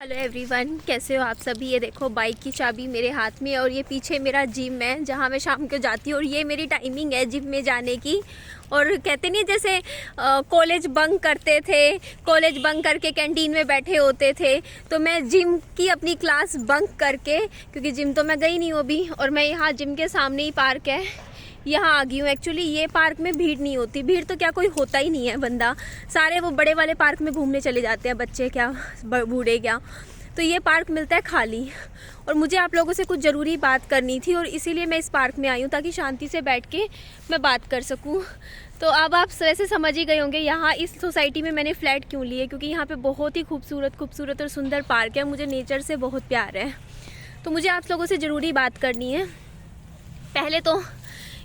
Hello everyone, कैसे हो आप सभी। ये देखो बाइक की चाबी मेरे हाथ में और ये पीछे मेरा जिम है जहाँ मैं शाम को जाती हूँ और ये मेरी टाइमिंग है जिम में जाने की। और कहते नहीं जैसे कॉलेज बंक करते थे, कॉलेज बंक करके कैंटीन में बैठे होते थे, तो मैं जिम की अपनी क्लास बंक करके, क्योंकि जिम तो मैं गई नहीं हूँ अभी, और मैं यहाँ जिम के सामने ही पार्क है यहाँ आ गई हूँ। एक्चुअली ये पार्क में भीड़ नहीं होती, भीड़ तो क्या कोई होता ही नहीं है, बंदा सारे वो बड़े वाले पार्क में घूमने चले जाते हैं, बच्चे क्या बूढ़े क्या। तो ये पार्क मिलता है खाली, और मुझे आप लोगों से कुछ ज़रूरी बात करनी थी और इसीलिए मैं इस पार्क में आई हूँ ताकि शांति से बैठ के मैं बात कर सकूँ। तो अब आप वैसे समझ ही गए होंगे यहाँ इस सोसाइटी में मैंने फ़्लैट क्यों लिए, क्योंकि यहाँ पे बहुत ही खूबसूरत और सुंदर पार्क है। मुझे नेचर से बहुत प्यार है, तो मुझे आप लोगों से ज़रूरी बात करनी है। पहले तो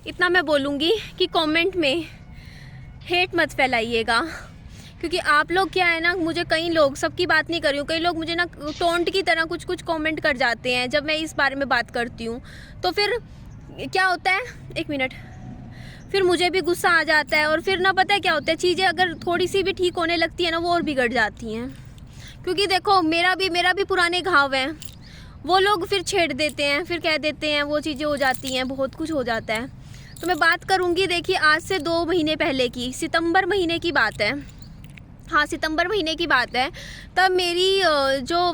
इतना मैं बोलूँगी कि कमेंट में हेट मत फैलाइएगा, क्योंकि आप लोग क्या है ना, मुझे कई लोग, सबकी बात नहीं कर रही हूँ, कई लोग मुझे ना टोंट की तरह कुछ कमेंट कर जाते हैं जब मैं इस बारे में बात करती हूँ। तो फिर क्या होता है, एक मिनट, फिर मुझे भी गुस्सा आ जाता है और फिर ना पता है क्या होता है, चीज़ें अगर थोड़ी सी भी ठीक होने लगती है ना वो और बिगड़ जाती हैं। क्योंकि देखो मेरा भी पुराने घाव हैं, वो लोग फिर छेड़ देते हैं, फिर कह देते हैं, वो चीज़ें हो जाती हैं, बहुत कुछ हो जाता है। तो मैं बात करूँगी, देखिए आज से 2 महीने पहले की, सितंबर महीने की बात है, हाँ सितंबर महीने की बात है। तब मेरी जो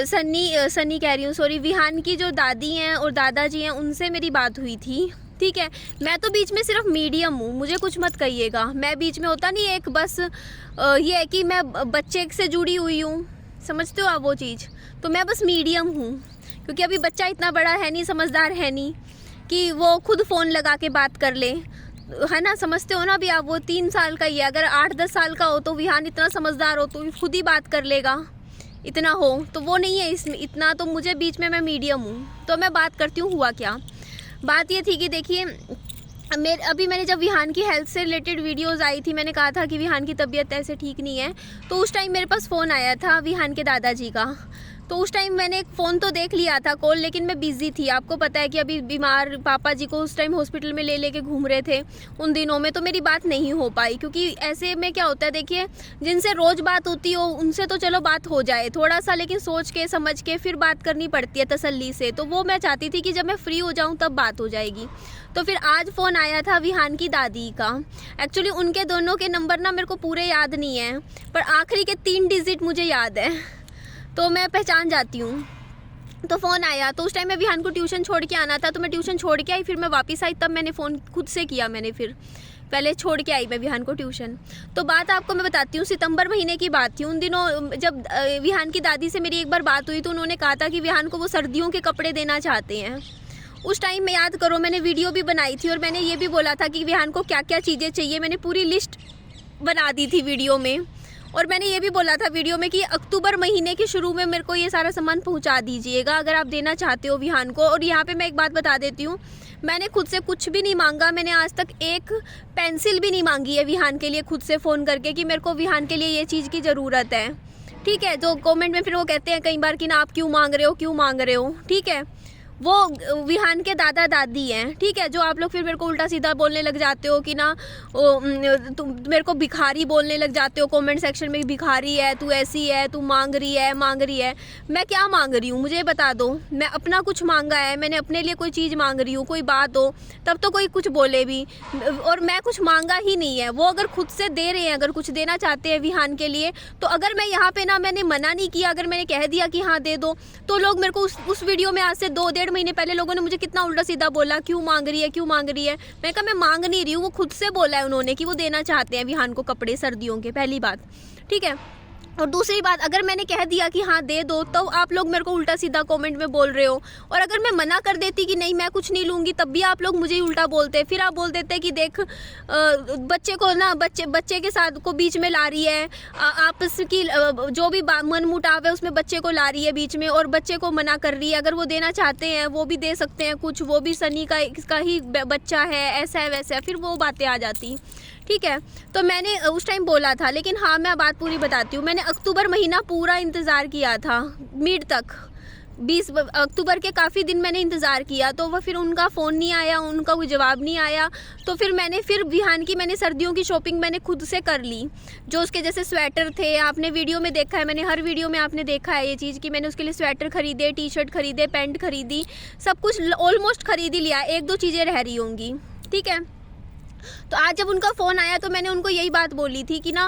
सन्नी कह रही हूँ, सॉरी, विहान की जो दादी हैं और दादाजी हैं उनसे मेरी बात हुई थी। ठीक है, मैं तो बीच में सिर्फ मीडियम हूँ, मुझे कुछ मत कहिएगा, मैं बीच में होता नहीं एक, बस ये है कि मैं बच्चे से जुड़ी हुई हूँ, समझते हो आप वो चीज़। तो मैं बस मीडियम हूँ, क्योंकि अभी बच्चा इतना बड़ा है नहीं, समझदार है नहीं कि वो खुद फ़ोन लगा के बात कर ले, है ना, समझते हो ना। अभी आप वो 3 साल का ही है, अगर 8-10 साल का हो तो विहान इतना समझदार हो तो खुद ही बात कर लेगा, इतना हो तो वो नहीं है इसमें इतना। तो मुझे बीच में, मैं मीडियम हूँ, तो मैं बात करती हूँ। हुआ क्या, बात ये थी कि देखिए अभी मैंने जब विहान की हेल्थ से रिलेटेड वीडियोस आई थी, मैंने कहा था कि विहान की तबीयत ऐसे ठीक नहीं है, तो उस टाइम मेरे पास फ़ोन आया था विहान के दादाजी का। तो उस टाइम मैंने फ़ोन तो देख लिया था कॉल, लेकिन मैं बिज़ी थी। आपको पता है कि अभी बीमार पापा जी को उस टाइम हॉस्पिटल में ले लेके घूम रहे थे उन दिनों में, तो मेरी बात नहीं हो पाई। क्योंकि ऐसे में क्या होता है, देखिए जिनसे रोज़ बात होती हो उनसे तो चलो बात हो जाए थोड़ा सा, लेकिन सोच के समझ के फिर बात करनी पड़ती है तसल्ली से। तो वो मैं चाहती थी कि जब मैं फ्री हो जाऊँ तब बात हो जाएगी। तो फिर आज फ़ोन आया था विहान की दादी का। एक्चुअली उनके दोनों के नंबर ना मेरे को पूरे याद नहीं है, पर आखिरी के 3 डिजिट मुझे याद है, तो मैं पहचान जाती हूँ। तो फ़ोन आया, तो उस टाइम मैं विहान को ट्यूशन छोड़ के आना था, तो मैं ट्यूशन छोड़ के आई, फिर मैं वापस आई, तब मैंने फ़ोन खुद से किया। मैंने फिर पहले छोड़ के आई मैं विहान को ट्यूशन। तो बात आपको मैं बताती हूँ, सितंबर महीने की बात थी। उन दिनों जब विहान की दादी से मेरी एक बार बात हुई, तो उन्होंने कहा था कि विहान को वो सर्दियों के कपड़े देना चाहते हैं। उस टाइम में याद करो, मैंने वीडियो भी बनाई थी और मैंने ये भी बोला था कि विहान को क्या क्या चीज़ें चाहिए, मैंने पूरी लिस्ट बना दी थी वीडियो में। और मैंने ये भी बोला था वीडियो में कि अक्टूबर महीने के शुरू में मेरे को ये सारा सामान पहुंचा दीजिएगा अगर आप देना चाहते हो विहान को। और यहाँ पे मैं एक बात बता देती हूँ, मैंने खुद से कुछ भी नहीं मांगा, मैंने आज तक एक पेंसिल भी नहीं मांगी है विहान के लिए खुद से फ़ोन करके कि मेरे को विहान के लिए ये चीज़ की ज़रूरत है। ठीक है, जो कमेंट में फिर वो कहते हैं कई बार कि ना आप क्यों मांग रहे हो, ठीक है, वो विहान के दादा दादी हैं। ठीक है, जो आप लोग फिर मेरे को उल्टा सीधा बोलने लग जाते हो कि ना तुम मेरे को भिखारी बोलने लग जाते हो कमेंट सेक्शन में, भिखारी है तू, ऐसी है तू, मांग रही है। मैं क्या मांग रही हूँ मुझे बता दो, मैं अपना कुछ मांगा है, मैंने अपने लिए कोई चीज़ मांग रही हूँ, कोई बात हो तब तो कोई कुछ बोले भी, और मैं कुछ मांगा ही नहीं है। वो अगर खुद से दे रहे हैं, अगर कुछ देना चाहते हैं विहान के लिए, तो अगर मैं यहाँ पे ना, मैंने मना नहीं किया, अगर मैंने कह दिया कि हाँ दे दो, तो लोग मेरे को उस वीडियो में आज से 2-1.5 महीने पहले लोगों ने मुझे कितना उल्टा सीधा बोला, क्यों मांग रही है। मैं कहा मैं मांग नहीं रही हूँ, वो खुद से बोला है उन्होंने कि वो देना चाहते हैं विहान को कपड़े सर्दियों के, पहली बात। ठीक है, और दूसरी बात, अगर मैंने कह दिया कि हाँ दे दो, तो आप लोग मेरे को उल्टा सीधा कमेंट में बोल रहे हो। और अगर मैं मना कर देती कि नहीं मैं कुछ नहीं लूँगी, तब भी आप लोग मुझे ही उल्टा बोलते। फिर आप बोल देते कि देख बच्चे को ना, बच्चे के साथ को बीच में ला रही है, आपस की जो भी मन मुटाव है उसमें बच्चे को ला रही है बीच में, और बच्चे को मना कर रही है। अगर वो देना चाहते हैं वो भी दे सकते हैं कुछ, वो भी सनी का ही बच्चा है, ऐसा है वैसा है, फिर वो बातें आ जाती। ठीक है, तो मैंने उस टाइम बोला था, लेकिन हाँ मैं बात पूरी बताती हूँ। मैंने अक्टूबर महीना पूरा इंतज़ार किया था मिड तक, 20 अक्टूबर के काफ़ी दिन मैंने इंतज़ार किया, तो वह फिर उनका फ़ोन नहीं आया, उनका कोई जवाब नहीं आया। तो फिर मैंने विहान की मैंने सर्दियों की शॉपिंग मैंने खुद से कर ली। जो उसके जैसे स्वेटर थे, आपने वीडियो में देखा है, मैंने हर वीडियो में आपने देखा है ये चीज़ कि मैंने उसके लिए स्वेटर खरीदे, टी शर्ट खरीदे, पैंट खरीदी, सब कुछ ऑलमोस्ट खरीद ही लिया, 1-2 चीज़ें रह रही होंगी, ठीक है। तो आज जब उनका फ़ोन आया तो मैंने उनको यही बात बोली थी कि ना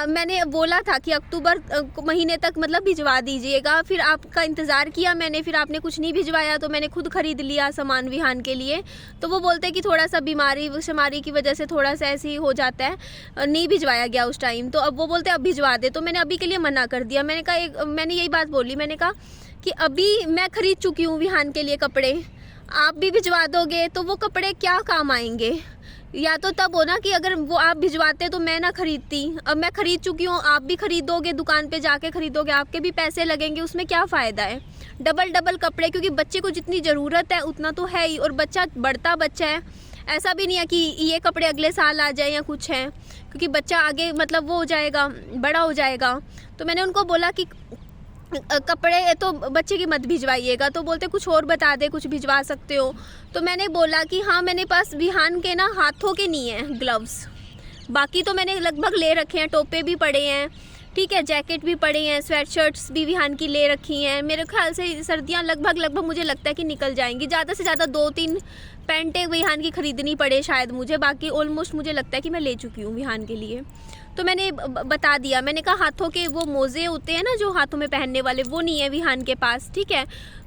मैंने बोला था कि अक्टूबर महीने तक मतलब भिजवा दीजिएगा। फिर आपका इंतज़ार किया मैंने, फिर आपने कुछ नहीं भिजवाया, तो मैंने खुद ख़रीद लिया सामान विहान के लिए। तो वो बोलते कि थोड़ा सा बीमारी शुमारी की वजह से थोड़ा सा ऐसे ही हो जाता है, नहीं भिजवाया गया उस टाइम। तो अब वो बोलते अब भिजवा दे, तो मैंने अभी के लिए मना कर दिया। मैंने कहा मैंने यही बात बोली, मैंने कहा कि अभी मैं ख़रीद चुकी हूँ विहान के लिए कपड़े, आप भी भिजवा दोगे तो वो कपड़े क्या काम आएंगे? या तो तब हो ना कि अगर वो आप भिजवाते तो मैं ना खरीदती। अब मैं खरीद चुकी हूँ, आप भी खरीदोगे, दुकान पे जाके खरीदोगे, आपके भी पैसे लगेंगे, उसमें क्या फ़ायदा है? डबल कपड़े, क्योंकि बच्चे को जितनी ज़रूरत है उतना तो है ही, और बच्चा बढ़ता बच्चा है, ऐसा भी नहीं है कि ये कपड़े अगले साल आ जाए या कुछ है, क्योंकि बच्चा आगे मतलब वो हो जाएगा, बड़ा हो जाएगा। तो मैंने उनको बोला कि कपड़े तो बच्चे की मत भिजवाइएगा। तो बोलते कुछ और बता दे, कुछ भिजवा सकते हो। तो मैंने बोला कि हाँ, मेरे पास विहान के ना हाथों के नहीं हैं ग्लव्स, बाकी तो मैंने लगभग ले रखे हैं, टोपे भी पड़े हैं, ठीक है, जैकेट भी पड़े हैं, स्वेट शर्ट्स भी विहान की ले रखी हैं। मेरे ख्याल से सर्दियाँ लगभग मुझे लगता है कि निकल जाएंगी। ज़्यादा से ज़्यादा 2-3 पैंटें विहान की ख़रीदनी पड़े शायद मुझे, बाकी ऑलमोस्ट मुझे लगता है कि मैं ले चुकी हूँ विहान के लिए। तो मैंने बता दिया, मैंने कहा हाथों के वो मोज़े होते हैं ना जो हाथों में पहनने वाले, वो नहीं है विहान के पास, ठीक है।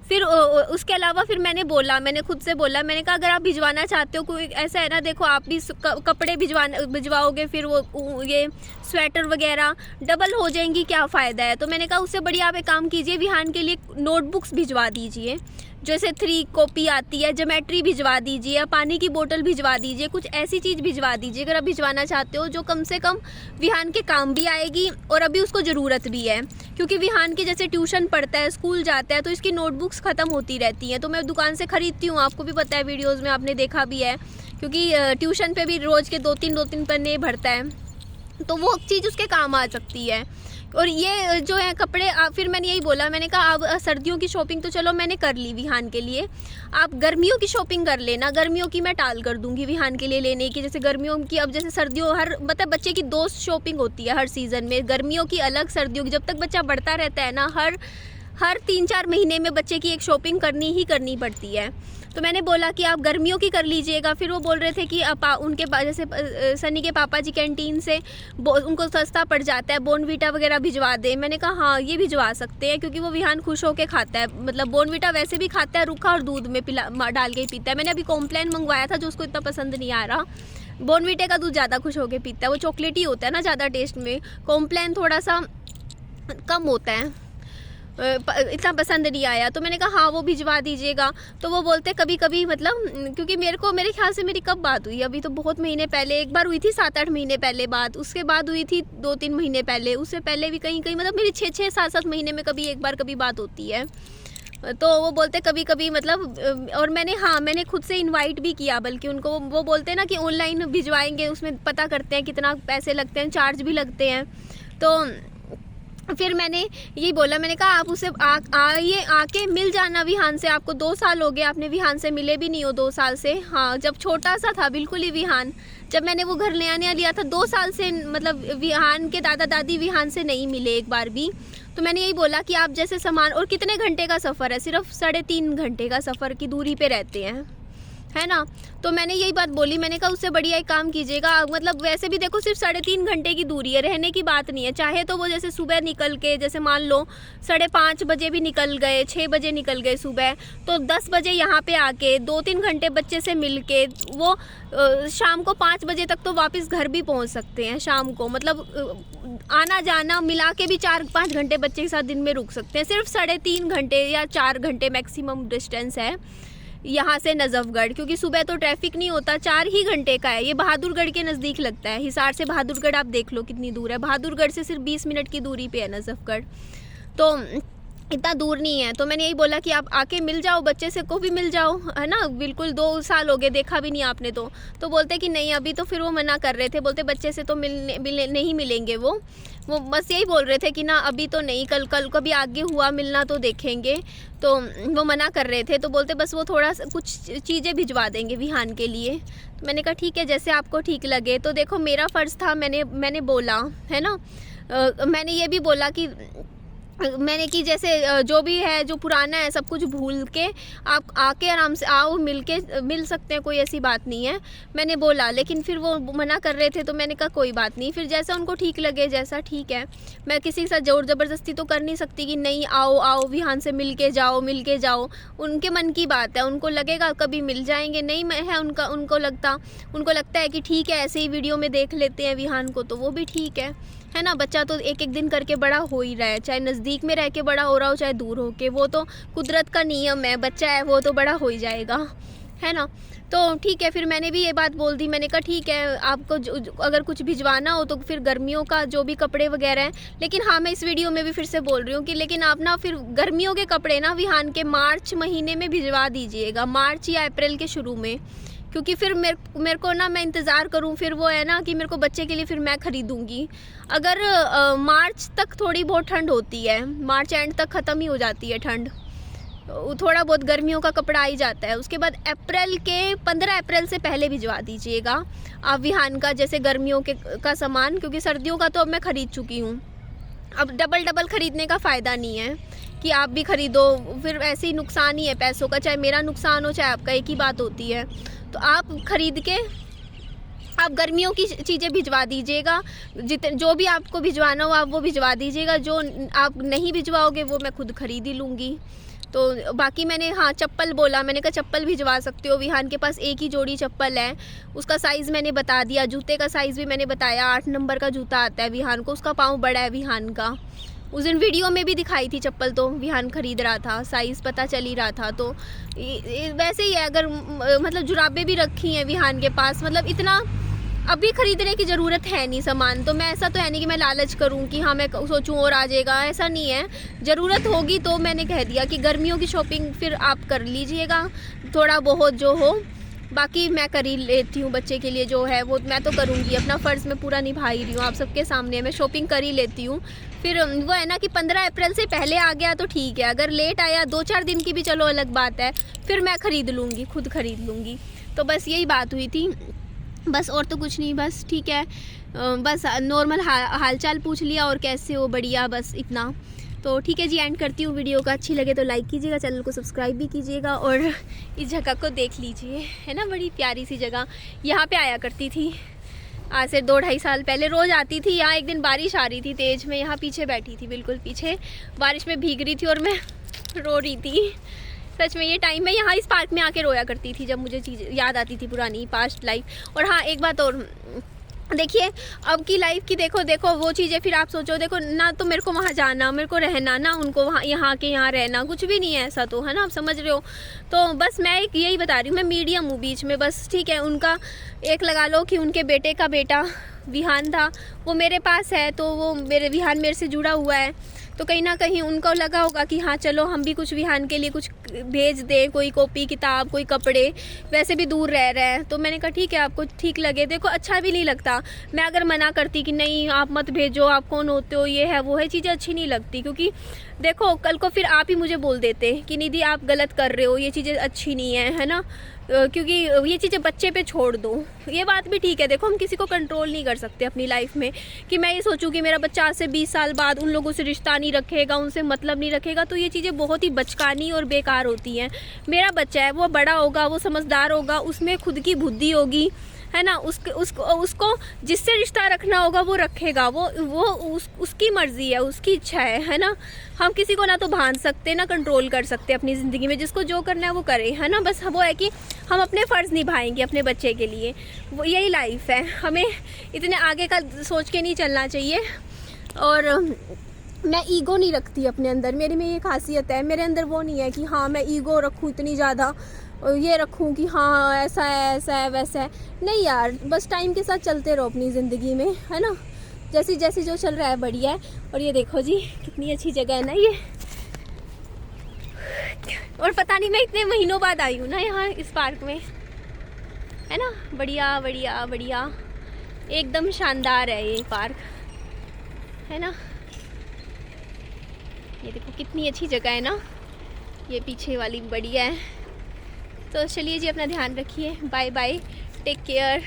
फिर उसके अलावा फिर मैंने खुद से बोला, मैंने कहा अगर आप भिजवाना चाहते हो, कोई ऐसा है ना, देखो आप भी कपड़े भिजवाओगे, फिर वो ये स्वेटर वगैरह डबल हो जाएंगी, क्या फ़ायदा है? तो मैंने कहा उससे बढ़िया आप एक काम कीजिए, विहान के लिए नोटबुक्स भिजवा दीजिए, जैसे 3 कॉपी आती है, ज्योमेट्री भिजवा दीजिए, पानी की बोतल भिजवा दीजिए, कुछ ऐसी चीज़ भिजवा दीजिए अगर आप भिजवाना चाहते हो, जो कम से कम विहान के काम भी आएगी और अभी उसको ज़रूरत भी है। क्योंकि विहान के जैसे ट्यूशन पढ़ता है, स्कूल जाता है, तो इसकी नोटबुक्स ख़त्म होती रहती हैं। तो मैं दुकान से ख़रीदती हूँ, आपको भी पता है, वीडियोज़ में आपने देखा भी है, क्योंकि ट्यूशन पर भी रोज़ के 2-3 पन्ने भरता है, तो वो चीज़ उसके काम आ सकती है। और ये जो है कपड़े, फिर मैंने यही बोला, मैंने कहा अब सर्दियों की शॉपिंग तो चलो मैंने कर ली विहान के लिए, आप गर्मियों की शॉपिंग कर लेना। गर्मियों की मैं टाल कर दूंगी विहान के लिए लेने की। जैसे गर्मियों की, अब जैसे सर्दियों हर मतलब बच्चे की 2 शॉपिंग होती है हर सीज़न में, गर्मियों की अलग, सर्दियों की। जब तक बच्चा बढ़ता रहता है ना, हर 3-4 महीने में बच्चे की एक शॉपिंग करनी ही करनी पड़ती है। तो मैंने बोला कि आप गर्मियों की कर लीजिएगा। फिर वो बोल रहे थे कि उनके जैसे सनी के पापा जी कैंटीन से उनको सस्ता पड़ जाता है, बोर्नवीटा वगैरह भिजवा दे। मैंने कहा हाँ, ये भिजवा सकते हैं, क्योंकि वो विहान खुश होकर खाता है, मतलब बोर्नवीटा वैसे भी खाता है रूखा, और दूध में डाल के ही पीता है। मैंने अभी कॉम्प्लान मंगवाया था जो उसको इतना पसंद नहीं आ रहा, बोर्नवीटे का दूध ज़्यादा खुश होकर पीता है, वो चॉकलेटी होता है ना ज़्यादा टेस्ट में, कॉम्प्लान थोड़ा सा कम होता है, इतना पसंद नहीं आया। तो मैंने कहा हाँ, वो भिजवा दीजिएगा। तो वो बोलते कभी कभी मतलब, क्योंकि मेरे ख्याल से मेरी कब बात हुई, अभी तो बहुत महीने पहले एक बार हुई थी, 7-8 महीने पहले बात, उसके बाद हुई थी 2-3 महीने पहले, उससे पहले भी कहीं मतलब मेरी 6-6, 7-7 महीने में कभी एक बार कभी बात होती है। तो वो बोलते कभी कभी मतलब, और मैंने खुद से इनवाइट भी किया, बल्कि उनको वो बोलते हैं ना कि ऑनलाइन भिजवाएंगे, उसमें पता करते हैं कितना पैसे लगते हैं, चार्ज भी लगते हैं। तो फिर मैंने यही बोला, मैंने कहा आप उसे आइए, आके मिल जाना विहान से। आपको 2 साल हो गए, आपने विहान से मिले भी नहीं हो 2 साल से। हाँ, जब छोटा सा था बिल्कुल ही विहान, जब मैंने वो घर नया लिया था, 2 साल से मतलब विहान के दादा दादी विहान से नहीं मिले एक बार भी। तो मैंने यही बोला कि आप जैसे सामान, और कितने घंटे का सफ़र है, सिर्फ 3.5 घंटे का सफ़र की दूरी पे रहते हैं, है ना। तो मैंने यही बात बोली, मैंने कहा उससे बढ़िया एक काम कीजिएगा, मतलब वैसे भी देखो सिर्फ 3.5 घंटे की दूरी है, रहने की बात नहीं है। चाहे तो वो जैसे सुबह निकल के, जैसे मान लो 5:30 बजे भी निकल गए, 6 बजे निकल गए सुबह, तो 10 बजे यहाँ पे आके 2-3 घंटे बच्चे से मिल के वो शाम को 5 बजे तक तो वापस घर भी पहुँच सकते हैं शाम को। मतलब आना जाना मिला के भी 4-5 घंटे बच्चे के साथ दिन में रुक सकते हैं। सिर्फ 3.5 घंटे या 4 घंटे मैक्सिमम डिस्टेंस है यहाँ से नजफगढ़, क्योंकि सुबह तो ट्रैफिक नहीं होता, 4 ही घंटे का है। ये बहादुरगढ़ के नज़दीक लगता है, हिसार से बहादुरगढ़ आप देख लो कितनी दूर है, बहादुरगढ़ से सिर्फ 20 मिनट की दूरी पे है नजफगढ़। तो इतना दूर नहीं है। तो मैंने यही बोला कि आप आके मिल जाओ, बच्चे से को भी मिल जाओ, है ना, बिल्कुल 2 साल हो गए देखा भी नहीं आपने तो बोलते कि नहीं अभी, तो फिर वो मना कर रहे थे, बोलते बच्चे से तो नहीं मिलेंगे वो बस यही बोल रहे थे कि ना अभी तो नहीं, कल कभी आगे हुआ मिलना तो देखेंगे। तो वो मना कर रहे थे, तो बोलते बस वो थोड़ा कुछ चीज़ें भिजवा देंगे विहान के लिए। तो मैंने कहा ठीक है जैसे आपको ठीक लगे। तो देखो मेरा फ़र्ज़ था, मैंने बोला, है ना, मैंने ये भी बोला कि मैंने कि जैसे जो भी है, जो पुराना है सब कुछ भूल के आप आके आराम से आओ, मिल सकते हैं, कोई ऐसी बात नहीं है, मैंने बोला। लेकिन फिर वो मना कर रहे थे, तो मैंने कहा कोई बात नहीं, फिर जैसा उनको ठीक लगे, जैसा ठीक है। मैं किसी के साथ ज़ोर ज़बरदस्ती तो कर नहीं सकती कि नहीं आओ विहान से मिल के जाओ। उनके मन की बात है, उनको लगेगा कभी मिल जाएंगे, नहीं है उनको लगता है कि ठीक है ऐसे ही वीडियो में देख लेते हैं विहान को, तो वो भी ठीक है ना। बच्चा तो एक एक दिन करके बड़ा हो ही रहा है, चाहे नज़दीक में रह के बड़ा हो रहा हो, चाहे दूर हो के, वो तो कुदरत का नियम है, बच्चा है वो तो बड़ा हो ही जाएगा, है ना। तो ठीक है, फिर मैंने भी ये बात बोल दी, मैंने कहा ठीक है आपको अगर कुछ भिजवाना हो तो फिर गर्मियों का जो भी कपड़े वगैरह हैं। लेकिन हाँ, मैं इस वीडियो में भी फिर से बोल रही हूँ कि लेकिन आप ना फिर गर्मियों के कपड़े ना विहान के मार्च महीने में भिजवा दीजिएगा, मार्च या अप्रैल के शुरू में, क्योंकि फिर मेरे को ना, मैं इंतज़ार करूं, फिर वो है ना कि मेरे को बच्चे के लिए फिर मैं ख़रीदूँगी। अगर मार्च तक थोड़ी बहुत ठंड होती है, मार्च एंड तक ख़त्म ही हो जाती है ठंड, थोड़ा बहुत गर्मियों का कपड़ा आ ही जाता है। उसके बाद 15 अप्रैल से पहले भिजवा दीजिएगा आप विहान का, जैसे गर्मियों का सामान, क्योंकि सर्दियों का तो अब मैं ख़रीद चुकी हूँ। अब डबल ख़रीदने का फ़ायदा नहीं है कि आप भी ख़रीदो, फिर ऐसे ही नुकसान ही है पैसों का, चाहे मेरा नुकसान हो चाहे आपका, एक ही बात होती है। तो आप ख़रीद के आप गर्मियों की चीज़ें भिजवा दीजिएगा, जो भी आपको भिजवाना हो आप वो भिजवा दीजिएगा, जो आप नहीं भिजवाओगे वो मैं खुद ख़रीद ही लूँगी। तो बाकी मैंने हाँ चप्पल बोला, मैंने कहा चप्पल भिजवा सकते हो, विहान के पास एक ही जोड़ी चप्पल है, उसका साइज़ मैंने बता दिया, जूते का साइज़ भी मैंने बताया, 8 नंबर का जूता आता है विहान को, उसका पाँव बड़ा है विहान का। उस दिन वीडियो में भी दिखाई थी चप्पल, तो विहान ख़रीद रहा था, साइज़ पता चल ही रहा था। तो वैसे ही है, अगर मतलब जुराबें भी रखी हैं विहान के पास, मतलब इतना अभी ख़रीदने की ज़रूरत है नहीं सामान। तो मैं ऐसा तो है नहीं कि मैं लालच करूं कि हाँ मैं सोचूं और आ जाएगा, ऐसा नहीं है। ज़रूरत होगी तो मैंने कह दिया कि गर्मियों की शॉपिंग फिर आप कर लीजिएगा, थोड़ा बहुत जो हो, बाकी मैं कर ही लेती हूँ बच्चे के लिए, जो है वो मैं तो करूँगी, अपना फ़र्ज़ मैं पूरा निभा ही रही हूँ, आप सबके सामने मैं शॉपिंग कर ही लेती हूँ। फिर वो है ना कि 15 अप्रैल से पहले आ गया तो ठीक है, अगर लेट आया 2-4 दिन की भी चलो अलग बात है, फिर मैं ख़रीद लूँगी, खुद ख़रीद लूँगी। तो बस यही बात हुई थी, बस और तो कुछ नहीं, बस ठीक है, बस नॉर्मल हालचाल पूछ लिया और कैसे हो, बढ़िया, बस इतना। तो ठीक है जी, एंड करती हूँ वीडियो का। अच्छी लगे तो लाइक कीजिएगा, चैनल को सब्सक्राइब भी कीजिएगा और इस जगह को देख लीजिए, है ना, बड़ी प्यारी सी जगह। यहाँ पे आया करती थी आज से 2-2.5 साल पहले, रोज़ आती थी यहाँ। एक दिन बारिश आ रही थी तेज़, मैं यहाँ पीछे बैठी थी, बिल्कुल पीछे, बारिश में भीग रही थी और मैं रो रही थी। सच में ये टाइम में यहाँ इस पार्क में आके रोया करती थी जब मुझे चीज़ याद आती थी पुरानी पास्ट लाइफ। और हाँ एक बात और, देखिए अब की लाइफ की देखो वो चीज़ें, फिर आप सोचो, देखो ना तो मेरे को वहाँ जाना, मेरे को रहना, ना उनको वहाँ यहाँ के यहाँ रहना, कुछ भी नहीं है ऐसा, तो है ना, आप समझ रहे हो। तो बस मैं एक यही बता रही हूँ, मैं मीडियम हूँ बीच में, बस ठीक है। उनका एक लगा लो कि उनके बेटे का बेटा विहान था, वो मेरे पास है, तो वो विहान मेरे से जुड़ा हुआ है, तो कहीं ना कहीं उनको लगा होगा कि हाँ चलो हम भी कुछ विहान के लिए कुछ भेज दें, कोई कॉपी किताब, कोई कपड़े, वैसे भी दूर रह रहे हैं। तो मैंने कहा ठीक है, आपको ठीक लगे। देखो अच्छा भी नहीं लगता मैं अगर मना करती कि नहीं आप मत भेजो, आप कौन होते हो, ये है वो है, चीज़ें अच्छी नहीं लगती, क्योंकि देखो कल को फिर आप ही मुझे बोल देते कि निधि आप गलत कर रहे हो, ये चीज़ें अच्छी नहीं है ना, क्योंकि ये चीज़ें बच्चे पे छोड़ दो। ये बात भी ठीक है, देखो हम किसी को कंट्रोल नहीं कर सकते अपनी लाइफ में, कि मैं ये सोचूं कि मेरा बच्चा आज से 20 साल बाद उन लोगों से रिश्ता नहीं रखेगा, उनसे मतलब नहीं रखेगा, तो ये चीज़ें बहुत ही बचकानी और बेकार होती हैं। मेरा बच्चा है, वो बड़ा होगा, वो समझदार होगा, उसमें खुद की बुद्धि होगी, है ना, उसको जिससे रिश्ता रखना होगा वो रखेगा, उसकी मर्जी है, उसकी इच्छा है ना। हम किसी को ना तो बांध सकते ना कंट्रोल कर सकते अपनी ज़िंदगी में, जिसको जो करना है वो करे, है ना। बस वो है कि हम अपने फ़र्ज़ निभाएंगे अपने बच्चे के लिए, वो यही लाइफ है, हमें इतने आगे का सोच के नहीं चलना चाहिए। और मैं ईगो नहीं रखती अपने अंदर, मेरे में ये खासियत है, मेरे अंदर वो नहीं है कि हाँ मैं ईगो रखूँ इतनी ज़्यादा, ये रखूँ कि हाँ ऐसा है वैसा है, नहीं यार, बस टाइम के साथ चलते रहो अपनी ज़िंदगी में, है ना, जैसे जो चल रहा है बढ़िया है। और ये देखो जी कितनी अच्छी जगह है ना, ये और पता नहीं मैं इतने महीनों बाद आई हूँ ना यहाँ इस पार्क में, है ना। बढ़िया बढ़िया बढ़िया, एकदम शानदार है ये पार्क, है ना। ये देखो कितनी अच्छी जगह है ना, ये पीछे वाली बढ़िया है। तो चलिए जी, अपना ध्यान रखिए, बाय बाय, टेक केयर।